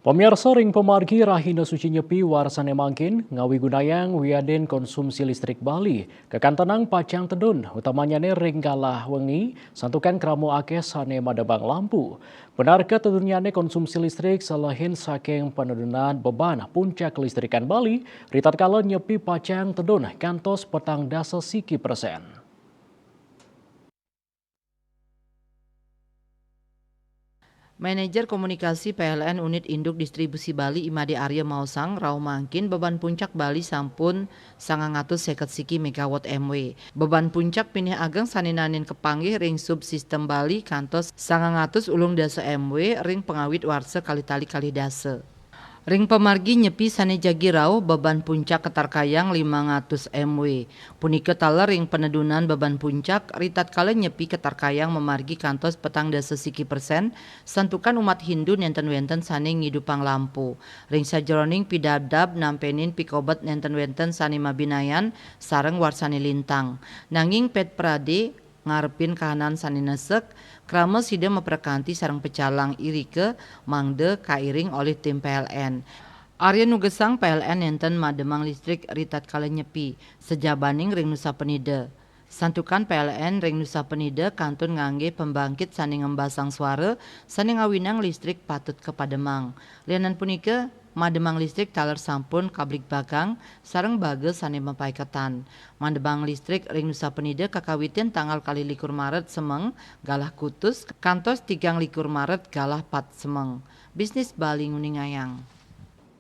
Pemirsa ring pemargi Rahina Suci Nyepi Warsane Mangkin ngawi gunayang wiaden konsumsi listrik Bali. Kekantenang pacang tedun utamanya ring galah wengi santukan kramo akeh sane madabang lampu. Benarkah tedunnyane konsumsi listrik selahin saking penedunan beban puncak kelistrikan Bali, ritat kala nyepi pacang tedun kantos petang dasa siki persen. Manajer Komunikasi PLN Unit Induk Distribusi Bali Imade Arya Mausang rau mangkin beban puncak Bali sampun 950 siki megawatt MW. Beban puncak pinih ageng saninanin kepanggih ring subsistem Bali kantos 900 ring pengawit warsa kali-tali kali dase. Ring pemargi nyepi sane jagi rau beban puncak ketarkayang 500 MW. Punika tala ring penedunan beban puncak ritat kala nyepi ketarkayang memargi kantos petang dasa siki persen santukan umat Hindu nenten wenten sane ngidupang lampu. Ring sajeroning pidadab nampenin pikobat nenten wenten sane mabinayan sareng warsane lintang. Nanging pet prade ngarepin kahanan sani nesek, krama sida memperkanti sarang pecalang irike mangde kairing oleh tim PLN. Arya nugesang PLN nenten mademang listrik ritat kala nyepi, sejabaning ring Nusa Penida. Santukan PLN ring Nusa Penida kantun ngangge pembangkit sani ngembasang suara, sani ngawinang listrik patut ke Pademang. Lianan punika Mademang listrik taler sampun kablik bakang sareng bage sane mempaiketan. Mademang listrik ring Nusa Penida kakawitin tanggal kali 21 Maret semeng galah kutus kantos 3 Maret galah 4 semeng. Bisnis Bali nguningayang.